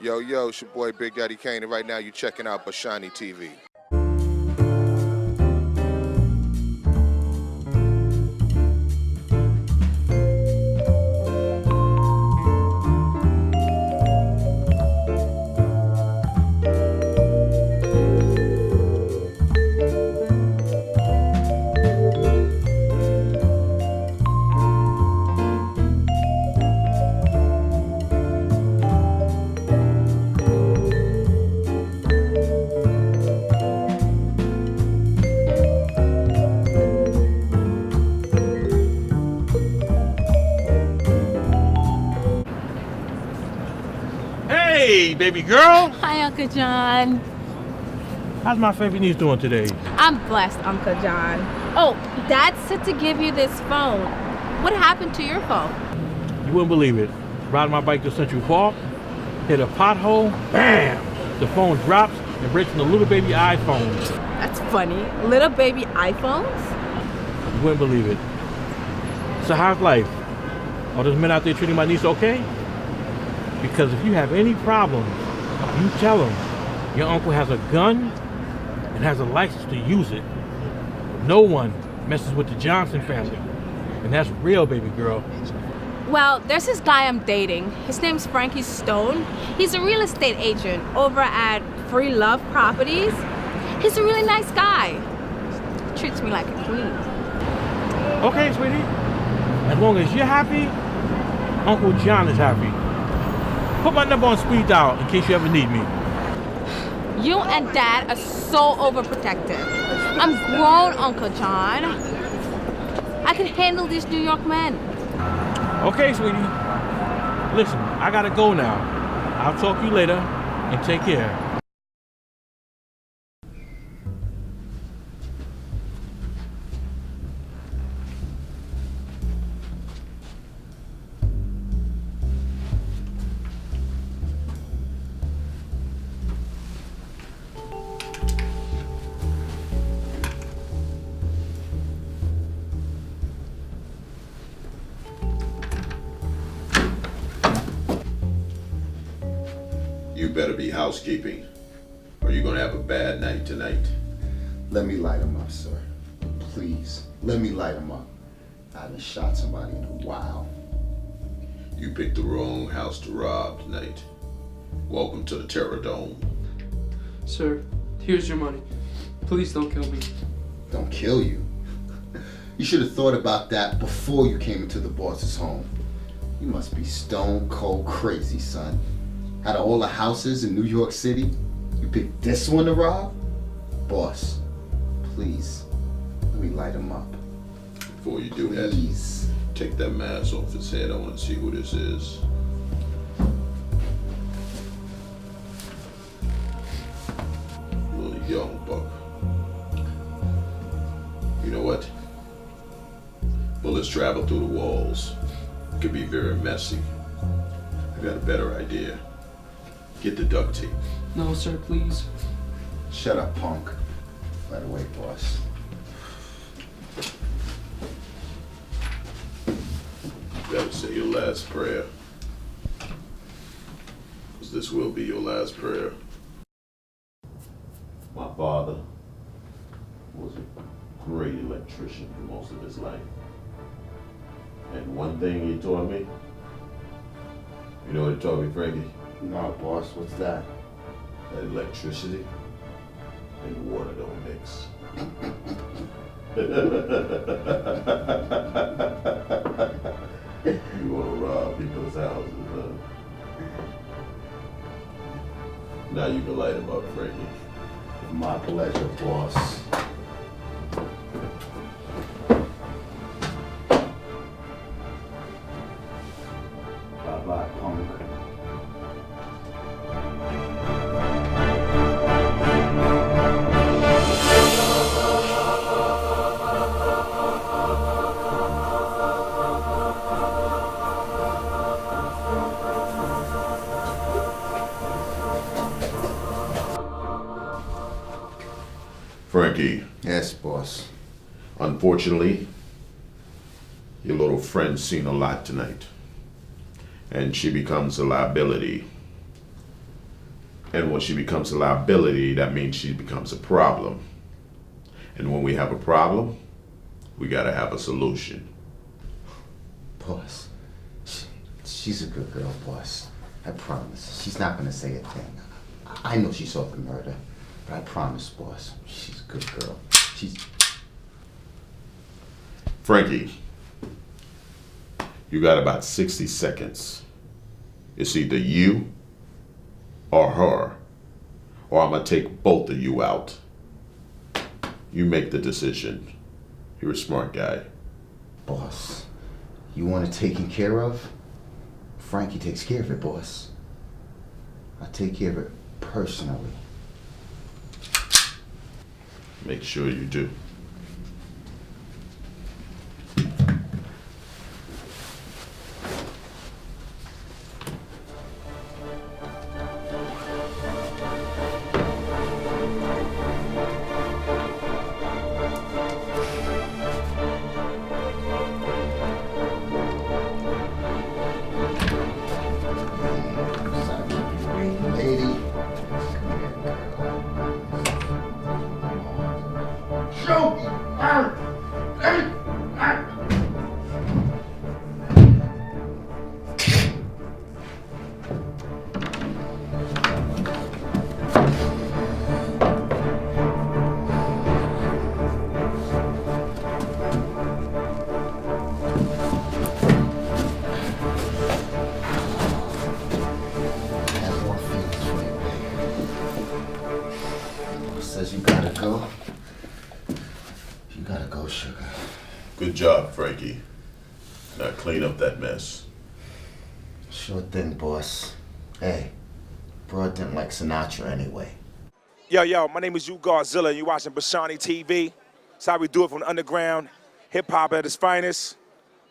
Yo, it's your boy Big Daddy Kane, and right now you're checking out Bashani TV. Hey, baby girl. Hi, Uncle John. How's my favorite niece doing today? I'm blessed, Uncle John. Oh, Dad said to give you this phone. What happened to your phone? You wouldn't believe it. Riding my bike to Central Park, hit a pothole, bam! The phone drops and breaks from the little baby iPhone. That's funny. Little baby iPhones? You wouldn't believe it. So how's life? Are those men out there treating my niece okay? Because if you have any problems, you tell them your uncle has a gun and has a license to use it. No one messes with the Johnson family. And that's real, baby girl. Well, there's this guy I'm dating. His name's Frankie Stone. He's a real estate agent over at Free Love Properties. He's a really nice guy. Treats me like a queen. Okay, sweetie. As long as you're happy, Uncle John is happy. Put my number on speed dial in case you ever need me. You and Dad are so overprotective. I'm grown, Uncle John. I can handle these New York men. Okay, sweetie. Listen, I gotta go now. I'll talk to you later, and take care. You better be housekeeping, or you're gonna have a bad night tonight. Let me light him up, sir. Please, let me light him up. I haven't shot somebody in a while. You picked the wrong house to rob tonight. Welcome to the Terror Dome. Sir, here's your money. Please don't kill me. Don't kill you. You should have thought about that before you came into the boss's home. You must be stone cold crazy, son. Out of all the houses in New York City, you picked this one to rob? Boss, please, let me light him up. Before you do Please. that, take that mask off his head. I want to see who this is. Little young buck. You know what? Bullets travel through the walls. It could be very messy. I got a better idea. Get the duct tape. No, sir, please. Shut up, punk. By the way, boss. Better say your last prayer. Because this will be your last prayer. My father was a great electrician for most of his life. And one thing he taught me, you know what he taught me, Frankie? No, boss, what's that? That electricity and water don't mix. You wanna rob people's houses, huh? Now you can light them up, Frankie. My pleasure, boss. Bye-bye, punk. Frankie, Yes, boss. unfortunately, your little friend's seen a lot tonight. And she becomes a liability. And when she becomes a liability, that means she becomes a problem. And when we have a problem, we gotta have a solution. Boss, she's a good girl, boss. I promise. She's not gonna say a thing. I know she saw the murder, but I promise, boss, she's a good girl. She's... Frankie, you got about 60 seconds. It's either you or her, or I'm gonna take both of you out. You make the decision. You're a smart guy. Boss, you want it taken care of? Frankie takes care of it, boss. I take care of it personally. Make sure you do. Lady. Show me. Have more feelings for you, baby. Says you gotta go. You gotta go, sugar. Good job, Frankie. Now clean up that mess. Sure thing, boss. Hey, broad didn't like Sinatra anyway. Yo, my name is You Godzilla, and you're watching Bashani TV. That's how we do it from the underground. Hip-hop at its finest.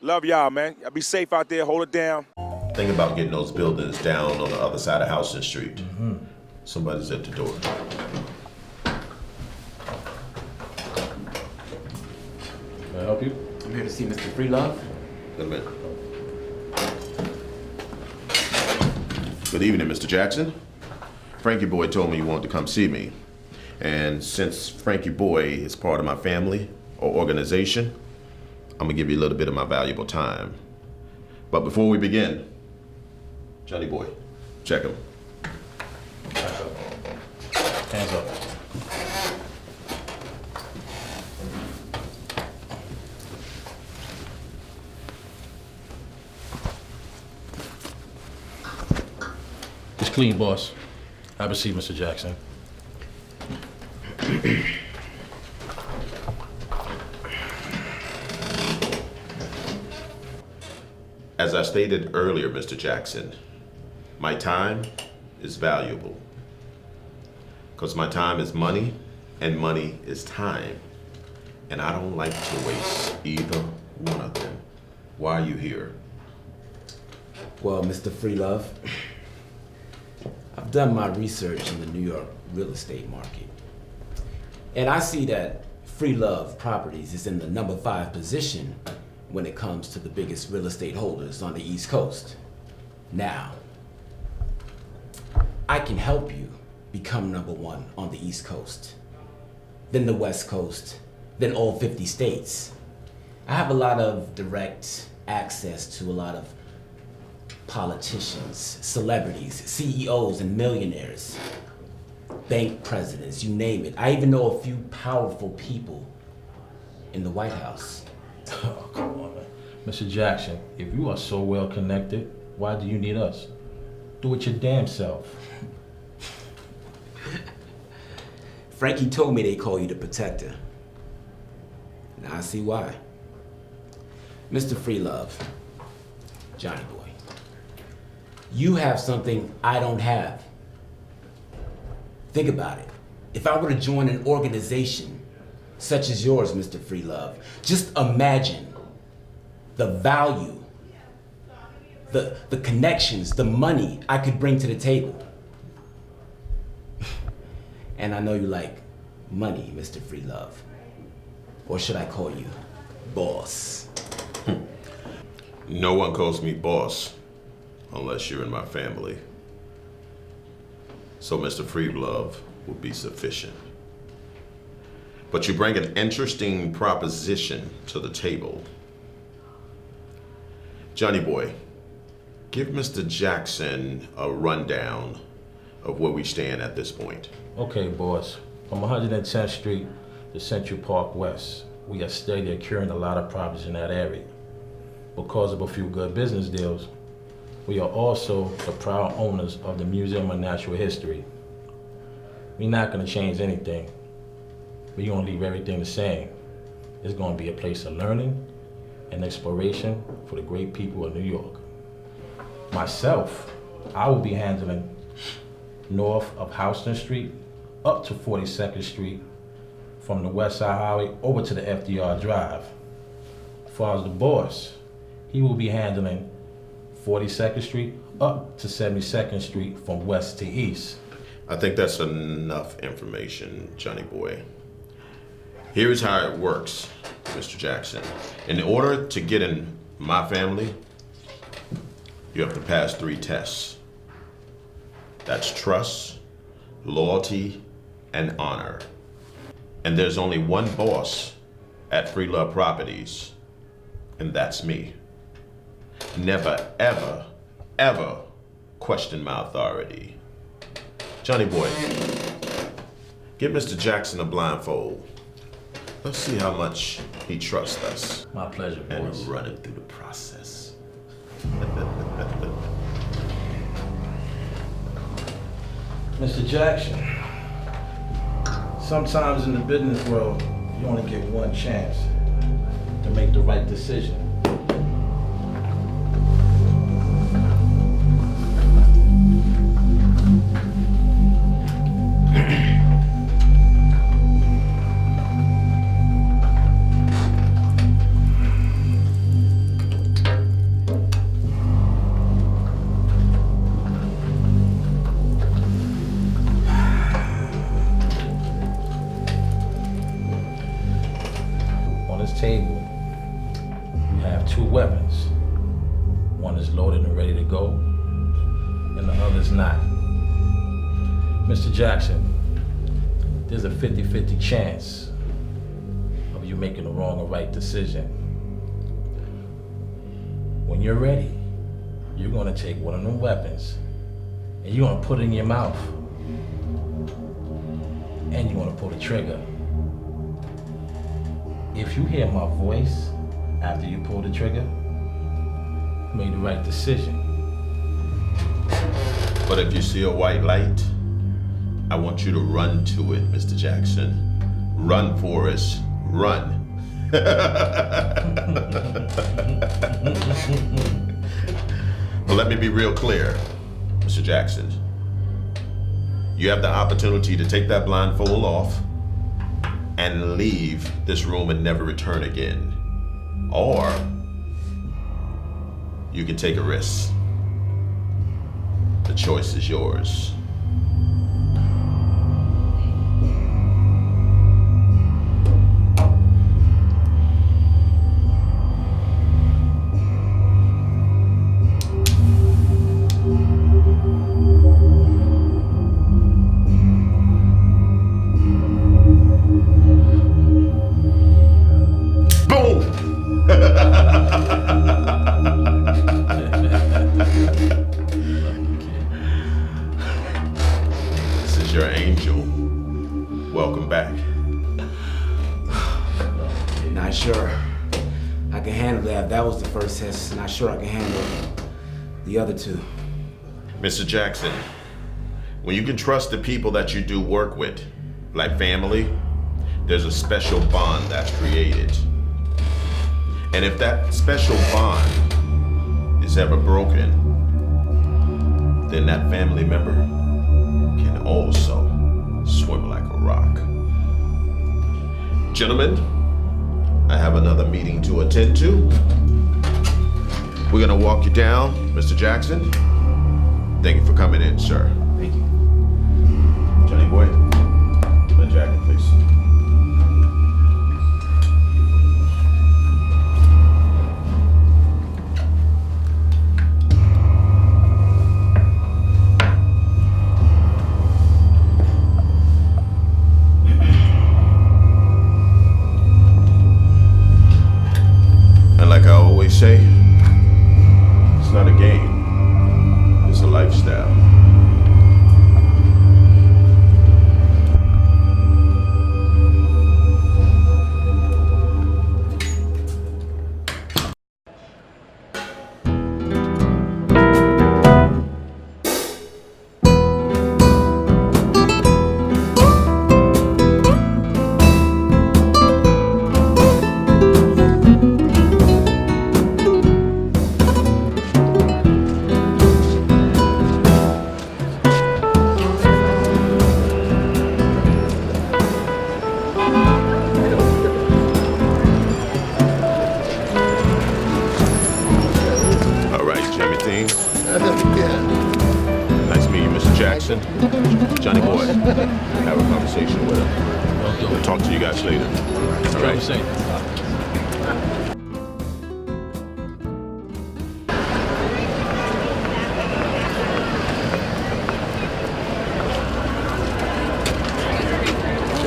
Love y'all, man. Y'all be safe out there. Hold it down. Think about getting those buildings down on the other side of Houston Street. Somebody's at the door. Can I help you? I'm here to see Mr. Freelove. Wait a minute. Good evening, Mr. Jackson. Frankie Boy told me you wanted to come see me. And since Frankie Boy is part of my family or organization, I'm gonna give you a little bit of my valuable time. But before we begin, Johnny Boy, check him. Hands up. It's clean, boss. Have a seat, Mr. Jackson. As I stated earlier, Mr. Jackson, my time is valuable. Because my time is money, and money is time. And I don't like to waste either one of them. Why are you here? Well, Mr. Freelove, I've done my research in the New York real estate market. And I see that Freelove Properties is in the number 5 position when it comes to the biggest real estate holders on the East Coast. Now, I can help you become number 1 on the East Coast, then the West Coast, then all 50 states. I have a lot of direct access to a lot of politicians, celebrities, CEOs, and millionaires, bank presidents, you name it. I even know a few powerful people in the White House. Oh, come on, man. Mr. Jackson, if you are so well connected, why do you need us? Do it your damn self. Frankie told me they call you the protector. Now I see why. Mr. Freelove, Johnny Boy, you have something I don't have. Think about it. If I were to join an organization such as yours, Mr. Freelove, just imagine the value, the connections, the money I could bring to the table. And I know you like money, Mr. Freelove. Or should I call you boss? No one calls me boss unless you're in my family. so Mr. Freelove will be sufficient. But you bring an interesting proposition to the table. Johnny boy, give Mr. Jackson a rundown of where we stand at this point. Okay, boss. From 110th Street to Central Park West, we are steadily accruing a lot of properties in that area. Because of a few good business deals, we are also the proud owners of the Museum of Natural History. We're not going to change anything. We're going to leave everything the same. It's going to be a place of learning and exploration for the great people of New York. Myself, I will be handling north of Houston Street up to 42nd Street, from the West Side Highway over to the FDR Drive. As far as the boss, he will be handling 42nd Street up to 72nd Street from west to east. I think that's enough information, Johnny boy. Here's how it works, Mr. Jackson. In order to get in my family, you have to pass 3 tests. That's trust, loyalty, and honor. And there's only one boss at Freelove Properties, and that's me. Never, ever, ever question my authority. Johnny boy, give Mr. Jackson a blindfold. Let's see how much he trusts us. My pleasure, And boss. run it through the process. Mr. Jackson, sometimes in the business world, you only get one chance to make the right decision. Table, you have 2 weapons. One is loaded and ready to go, and the other is not. Mr. Jackson, there's a 50-50 chance of you making the wrong or right decision. When you're ready, you're gonna take one of them weapons and you're gonna put it in your mouth, and you're gonna pull the trigger. If you hear my voice after you pull the trigger, you made the right decision. But if you see a white light, I want you to run to it, Mr. Jackson. Run, Forrest, run. But let me be real clear, Mr. Jackson. You have the opportunity to take that blindfold off and leave this room and never return again. Or you can take a risk. The choice is yours. This is your angel. Welcome back. Not sure I can handle that. If that was the first test, not sure I can handle the other 2. Mr. Jackson, when you can trust the people that you do work with, like family, there's a special bond that's created. And if that special bond is ever broken, then that family member can also swim like a rock. Gentlemen, I have another meeting to attend to. We're gonna walk you down, Mr. Jackson. Thank you for coming in, sir. Thank you. Johnny boy, my jacket, please. Jackson. Johnny boy, have a conversation with him. We'll talk to you guys later. All right?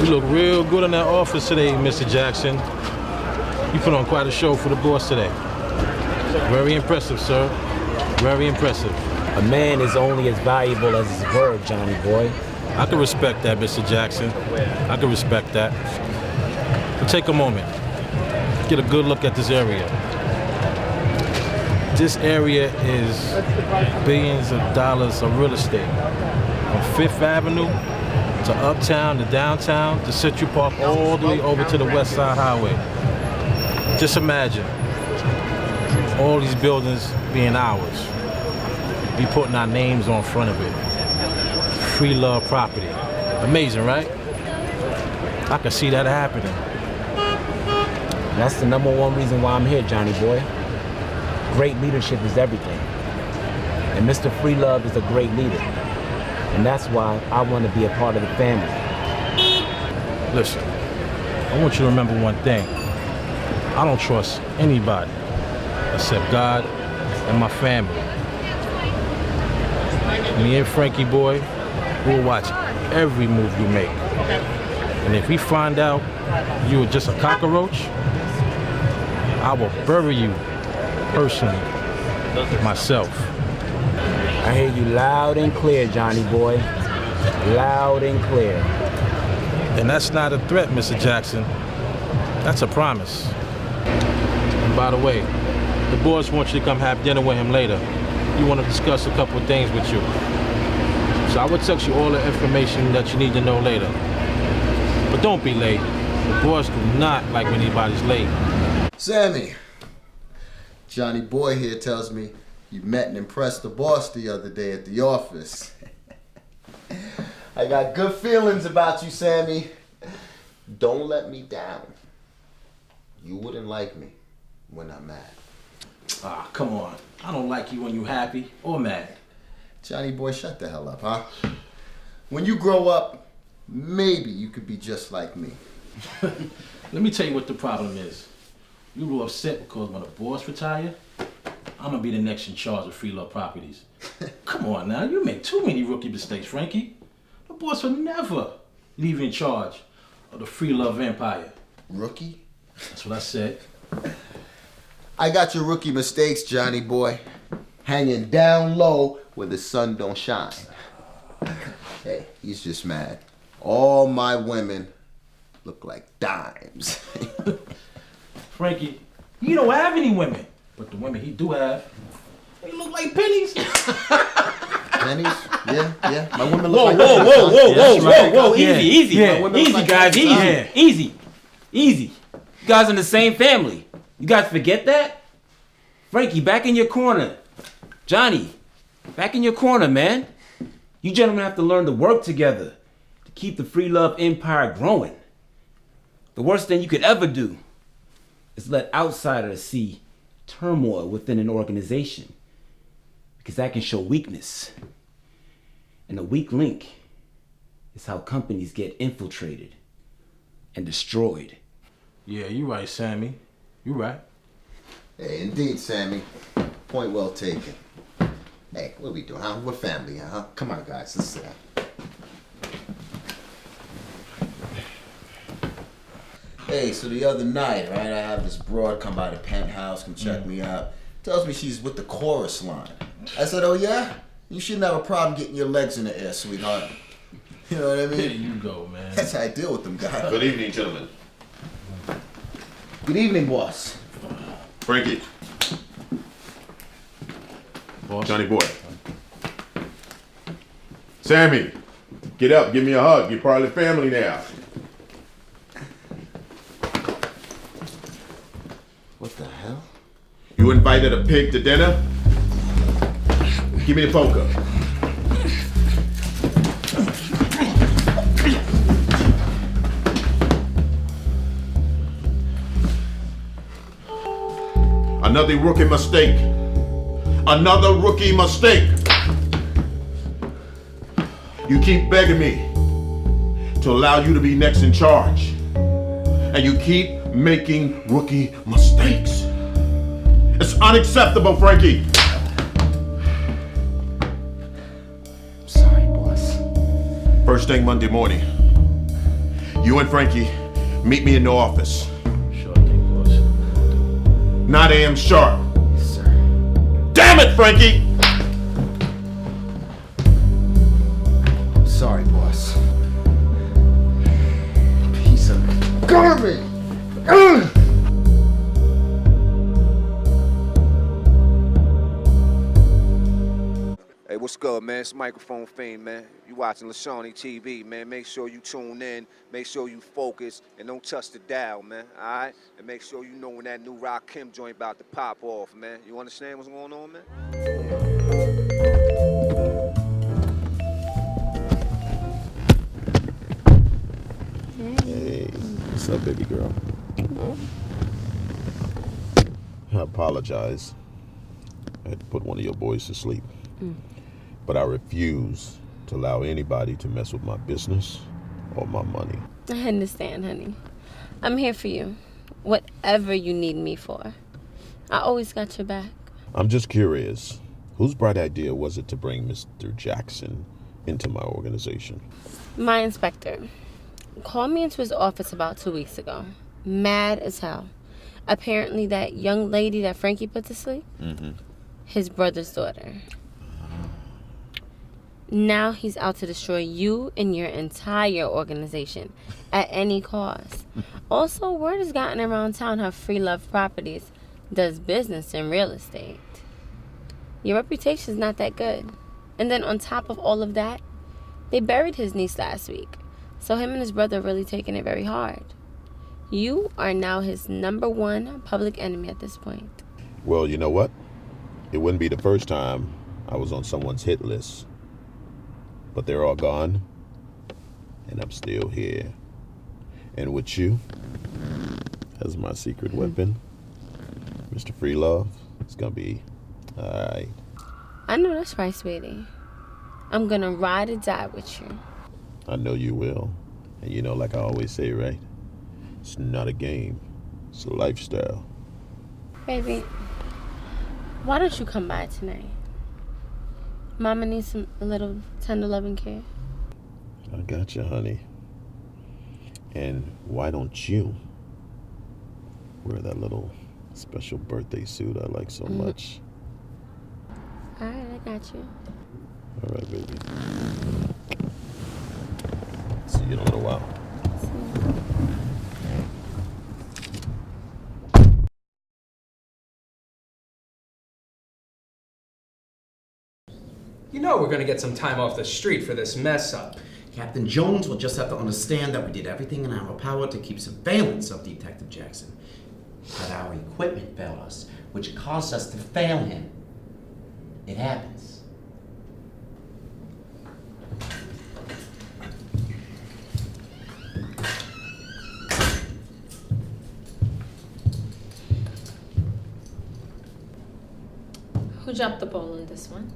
You look real good in that office today, Mr. Jackson. You put on quite a show for the boss today. Very impressive, sir. Very impressive. A man is only as valuable as his word, Johnny boy. I can respect that, Mr. Jackson. I can respect that. But take a moment. Get a good look at this area. This area is billions of dollars of real estate. From Fifth Avenue to uptown to downtown to Central Park all the way over to the West Side Highway. Just imagine all these buildings being ours. Be putting our names on front of it. Free love property. Amazing, right? I can see that happening. That's the #1 reason why I'm here, Johnny boy. Great leadership is everything. And Mr. Free Love is a great leader. And that's why I want to be a part of the family. Listen, I want you to remember one thing. I don't trust anybody except God and my family. Me and Frankie boy, we'll watch every move you make. And if we find out you were just a cockroach, I will bury you personally, myself. I hear you loud and clear, Johnny boy. Loud and clear. And that's not a threat, Mr. Jackson. That's a promise. And by the way, the boss wants you to come have dinner with him later. You want to discuss a couple of things with you. So I will text you all the information that you need to know later. But don't be late. The boss do not like when anybody's late. Sammy, Johnny boy here tells me you met and impressed the boss the other day at the office. I got good feelings about you, Sammy. Don't let me down. You wouldn't like me when I'm mad. Ah, come on. I don't like you when you're happy or mad. Johnny boy, shut the hell up, huh? When you grow up, maybe you could be just like me. Let me tell you what the problem is. You were upset because when the boss retire, I'm gonna be the next in charge of Free Love Properties. Come on now, you make too many rookie mistakes, Frankie. The boss will never leave you in charge of the Free Love Empire. Rookie? That's what I said. I got your rookie mistakes, Johnny boy. Hanging down low where the sun don't shine. Hey, he's just mad. All my women look like dimes. Frankie, you don't have any women, but the women he do have, they look like pennies. Pennies? Yeah. My women Whoa, look whoa, like whoa, pennies, whoa, huh? whoa, whoa, whoa, Yeah. easy, Yeah. easy, like guys, that. easy, Yeah. easy. You guys in the same family. You guys forget that? Frankie, back in your corner. Johnny, back in your corner, man. You gentlemen have to learn to work together to keep the Free Love Empire growing. The worst thing you could ever do is let outsiders see turmoil within an organization, because that can show weakness. And a weak link is how companies get infiltrated and destroyed. Yeah, you right, Sammy. You right. Hey, indeed, Sammy. Point well taken. Hey, what are we doing, huh? We're family, huh? Come on, guys, let's sit down. Hey, so the other night, right, I have this broad come by the penthouse, come check me out. Tells me she's with the chorus line. I said, oh yeah? You shouldn't have a problem getting your legs in the air, sweetheart. You know what I mean? There you go, man. That's how I deal with them guys. Good evening, gentlemen. Good evening, boss. Frankie, Boss. Johnny boy. Sammy, get up, give me a hug. You're part of the family now. What the hell? You invited a pig to dinner? Give me the poker. Another rookie mistake. Another rookie mistake. You keep begging me to allow you to be next in charge. And you keep making rookie mistakes. It's unacceptable, Frankie. I'm sorry, boss. First thing Monday morning, you and Frankie meet me in the office. Sure thing, boss. 9 a.m. sharp. Yes, sir. Damn it, Frankie! I'm sorry, boss. Piece of garbage! Ugh! Hey, what's good, man? It's Microphone Fame, man. You watching Lashani TV, man. Make sure you tune in, make sure you focus, and don't touch the dial, man, all right? And make sure you know when that new Rakim joint about to pop off, man. You understand what's going on, man? Hey, what's up, baby girl? I apologize. I had to put one of your boys to sleep. But I refuse to allow anybody to mess with my business or my money. I understand, honey. I'm here for you. Whatever you need me for. I always got your back. I'm just curious, whose bright idea was it to bring Mr. Jackson into my organization? My inspector called me into his office about 2 weeks ago. Mad as hell. Apparently that young lady that Frankie put to sleep, his brother's daughter. Now he's out to destroy you and your entire organization at any cost. Also, word has gotten around town how Free Love Properties does business in real estate. Your reputation's not that good. And then on top of all of that, they buried his niece last week. So him and his brother are really taking it very hard. You are now his #1 public enemy at this point. Well, you know what? It wouldn't be the first time I was on someone's hit list. But they're all gone, and I'm still here. And with you, as my secret weapon, Mr. Free Love, it's gonna be all right. I know that's right, sweetie. I'm gonna ride or die with you. I know you will. And you know, like I always say, right? It's not a game, it's a lifestyle. Baby, why don't you come by tonight? Mama needs a little tender loving care. I got you, honey. And why don't you wear that little special birthday suit I like so much? All right, I got you. All right, baby. See you in a little while. You know we're gonna get some time off the street for this mess up. Captain Jones will just have to understand that we did everything in our power to keep surveillance of Detective Jackson. But our equipment failed us, which caused us to fail him. It happens. Who dropped the ball on this one?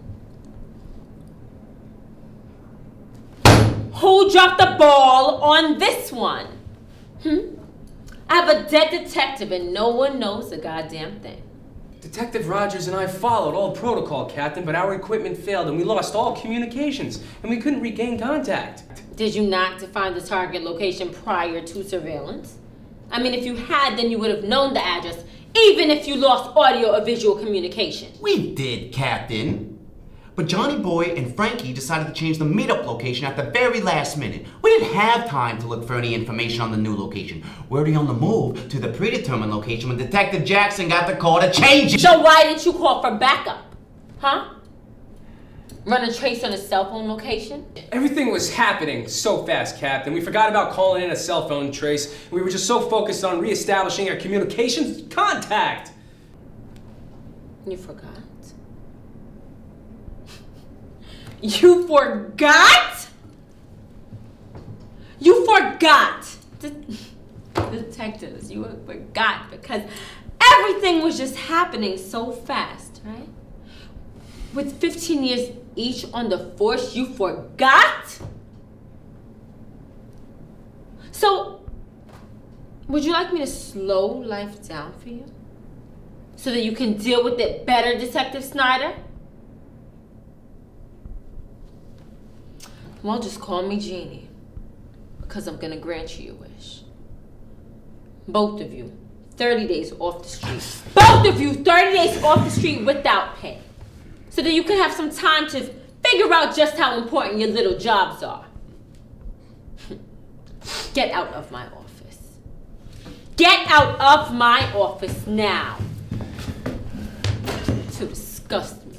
Who dropped the ball on this one? I have a dead detective and no one knows a goddamn thing. Detective Rogers and I followed all protocol, Captain, but our equipment failed and we lost all communications and we couldn't regain contact. Did you not define the target location prior to surveillance? I mean, if you had, then you would have known the address, even if you lost audio or visual communication. We did, Captain. But Johnny Boy and Frankie decided to change the meetup location at the very last minute. We didn't have time to look for any information on the new location. We're already on the move to the predetermined location when Detective Jackson got the call to change it. So why didn't you call for backup? Huh? Run a trace on a cell phone location? Everything was happening so fast, Captain. We forgot about calling in a cell phone trace. We were just so focused on reestablishing our communications contact. You forgot? You forgot? You forgot! Detectives, you forgot because everything was just happening so fast, right? With 15 years each on the force you forgot? So, would you like me to slow life down for you? So that you can deal with it better, Detective Snyder? Well, just call me Jeannie, because I'm gonna grant you your wish. Both of you, 30 days off the street. Both of you, 30 days off the street without pay. So that you can have some time to figure out just how important your little jobs are. Get out of my office. Get out of my office now. To disgust me.